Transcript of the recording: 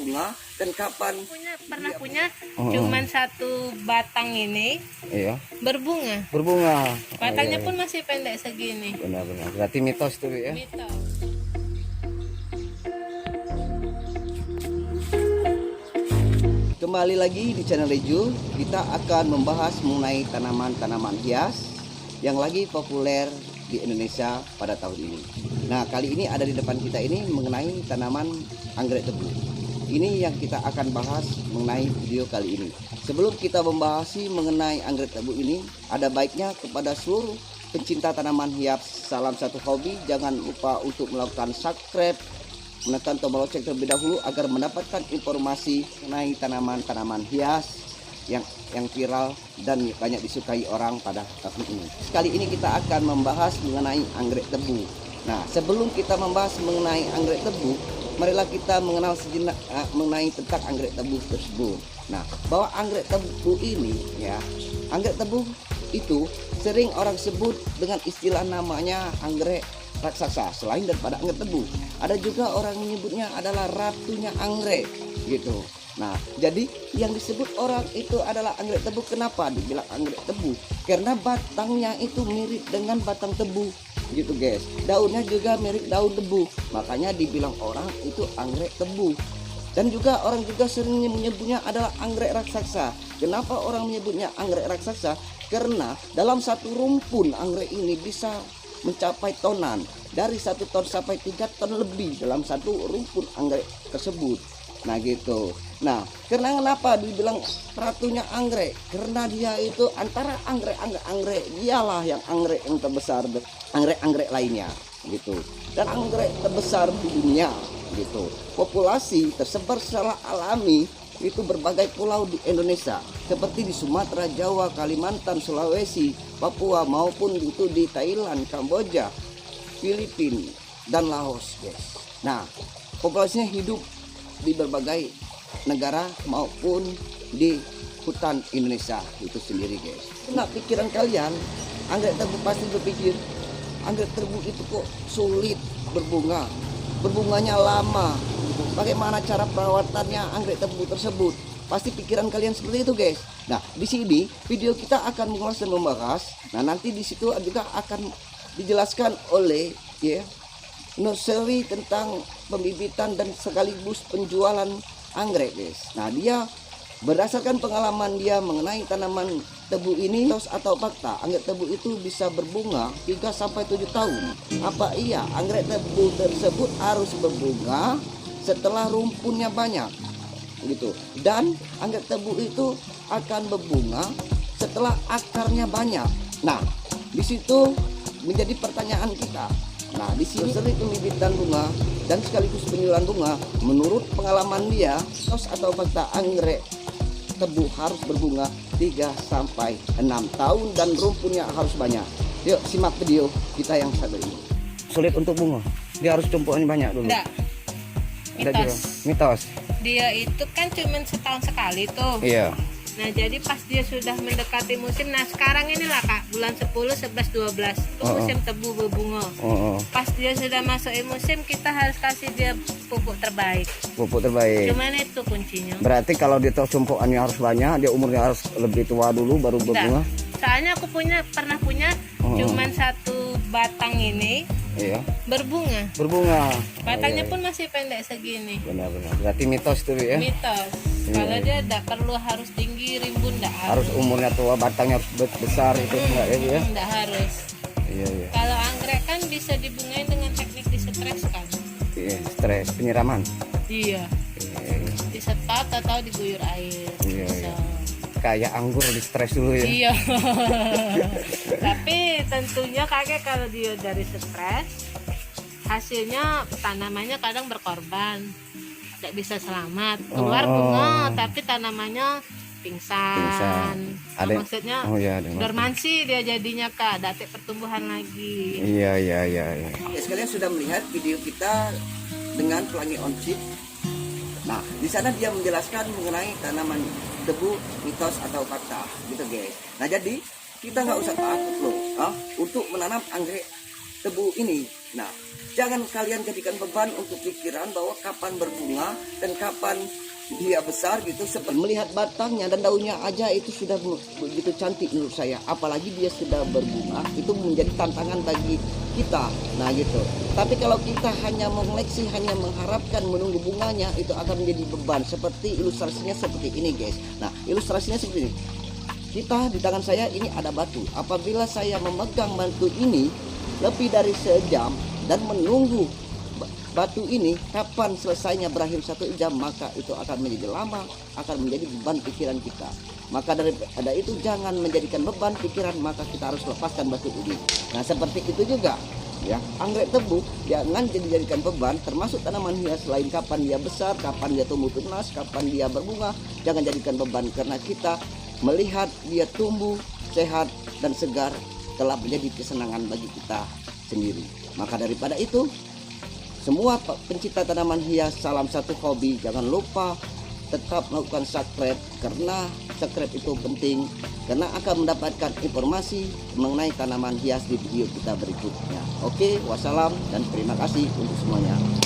berbunga dan kapan pernah punya cuman satu batang ini Iya. berbunga. Berbunga. Batangnya iya. pun masih pendek segini. Benar-benar. Berarti mitos tuh ya. Mitos. Kembali lagi di channel Reju, kita akan membahas mengenai tanaman-tanaman hias yang lagi populer di Indonesia pada tahun ini. Nah, kali ini ada di depan kita ini mengenai tanaman anggrek tebu. Ini yang kita akan bahas mengenai video kali ini. Sebelum kita membahas mengenai anggrek tebu ini, ada baiknya kepada seluruh pencinta tanaman hias, salam satu hobi, jangan lupa untuk melakukan subscribe, menekan tombol lonceng terlebih dahulu agar mendapatkan informasi mengenai tanaman-tanaman hias yang viral dan banyak disukai orang pada tahun ini. Kali ini kita akan membahas mengenai anggrek tebu. Nah, sebelum kita membahas mengenai anggrek tebu, marilah kita mengenal sejenak mengenai tentang anggrek tebu tersebut. Nah, bahwa anggrek tebu ini ya, anggrek tebu itu sering orang sebut dengan istilah namanya anggrek raksasa. Selain daripada anggrek tebu, ada juga orang menyebutnya adalah ratunya anggrek gitu. Nah, jadi yang disebut orang itu adalah anggrek tebu. Kenapa dibilang anggrek tebu? Karena batangnya itu mirip dengan batang tebu gitu guys. Daunnya juga mirip daun tebu, makanya dibilang orang itu anggrek tebu. Dan juga orang juga sering menyebutnya adalah anggrek raksasa. Kenapa orang menyebutnya anggrek raksasa? Karena dalam satu rumpun anggrek ini bisa mencapai tonan, dari 1 ton sampai 3 ton lebih dalam satu rumpun anggrek tersebut. Nah gitu. Nah, karena kenapa dibilang ratunya anggrek? Karena dia itu antara anggrek dialah yang anggrek yang terbesar, anggrek lainnya gitu. Dan anggrek terbesar di dunia gitu. Populasi tersebar secara alami itu berbagai pulau di Indonesia, seperti di Sumatera, Jawa, Kalimantan, Sulawesi, Papua, maupun itu di Thailand, Kamboja, Filipina, dan Laos guys. Nah, populasinya hidup di berbagai negara maupun di hutan Indonesia itu sendiri guys. Nah, pikiran kalian, anggrek tebu pasti berpikir anggrek tebu itu kok sulit berbunga, berbunganya lama. Bagaimana cara perawatannya anggrek tebu tersebut? Pasti pikiran kalian seperti itu guys. Nah, di sini video kita akan mengulas dan membahas. Nah, nanti di situ juga akan dijelaskan oleh nursery tentang pembibitan dan sekaligus penjualan anggrek guys. Nah, dia berdasarkan pengalaman dia mengenai tanaman tebu ini atau fakta, anggrek tebu itu bisa berbunga 3 sampai 7 tahun. Apa iya anggrek tebu tersebut harus berbunga setelah rumpunnya banyak gitu, dan anggrek tebu itu akan berbunga setelah akarnya banyak. Nah, di situ menjadi pertanyaan kita. Nah, di sini seri pembibitan bunga dan sekaligus penjualan bunga, menurut pengalaman dia, atau fakta anggrek tebu harus berbunga 3 sampai 6 tahun dan rumpunnya harus banyak. Yuk simak video kita yang satu ini. Sulit untuk bunga. Dia harus tumpukannya banyak dulu. Enggak. Mitos. Dia itu kan cuman setahun sekali tuh. Iya. Nah, jadi pas dia sudah mendekati musim, nah sekarang inilah Kak, bulan 10, 11, 12 itu musim tebu berbunga. Pas dia sudah masuk musim, kita harus kasih dia pupuk terbaik. Pupuk terbaik. Cuman itu kuncinya. Berarti kalau dia tumpukannya harus banyak, dia umurnya harus lebih tua dulu baru berbunga. Soalnya aku pernah punya cuman satu batang ini. Iya. Berbunga. Batangnya pun masih pendek segini. Benar-benar. Berarti mitos itu ya. Mitos. Kalau dia tidak perlu harus tinggi, rimbun, tidak harus umurnya tua, batangnya harus besar itu enggak ya? Tidak harus. Iya. Kalau anggrek kan bisa dibungain dengan teknik distres kan. Iya, stres penyiraman. Iya. Disetot atau diguyur air. Iya. Kayak anggur di stres dulu ya. Iya. Tapi tentunya kakek kalau dia dari stres, hasilnya tanamannya kadang berkorban, tidak bisa selamat. Keluar bunga tapi tanamannya pingsan. Ada maksudnya dormansi dia jadinya Kak, datik pertumbuhan lagi. Iya. Ya, sekalian sudah melihat video kita dengan pelangi on chip. Nah, di sana dia menjelaskan mengenai tanaman tebu, mitos atau fakta gitu guys. Nah, jadi kita nggak usah takut loh untuk menanam anggrek tebu ini. Nah, Jangan kalian jadikan beban untuk pikiran bahwa kapan berbunga dan kapan dia besar gitu. Seperti melihat batangnya dan daunnya aja itu sudah begitu cantik menurut saya. Apalagi dia sudah berbunga, itu menjadi tantangan bagi kita. Nah gitu. Tapi kalau kita hanya mengoleksi, hanya mengharapkan menunggu bunganya, itu akan menjadi beban. Seperti ilustrasinya seperti ini guys. Nah ilustrasinya seperti ini. Kita di tangan saya ini ada batu. Apabila saya memegang batu ini lebih dari sejam dan menunggu batu ini kapan selesainya berakhir 1 jam, maka itu akan menjadi lama, akan menjadi beban pikiran kita. Maka daripada itu jangan menjadikan beban pikiran, maka kita harus lepaskan batu ini. Nah seperti itu juga ya, anggrek tebu jangan dijadikan beban, termasuk tanaman hias lain. Kapan dia besar, kapan dia tumbuh tunas, kapan dia berbunga, jangan jadikan beban, karena kita melihat dia tumbuh sehat dan segar telah menjadi kesenangan bagi kita sendiri. Maka daripada itu, semua pencinta tanaman hias, salam satu hobi, jangan lupa tetap melakukan subscribe, karena subscribe itu penting, karena akan mendapatkan informasi mengenai tanaman hias di video kita berikutnya. Oke, wassalam dan terima kasih untuk semuanya.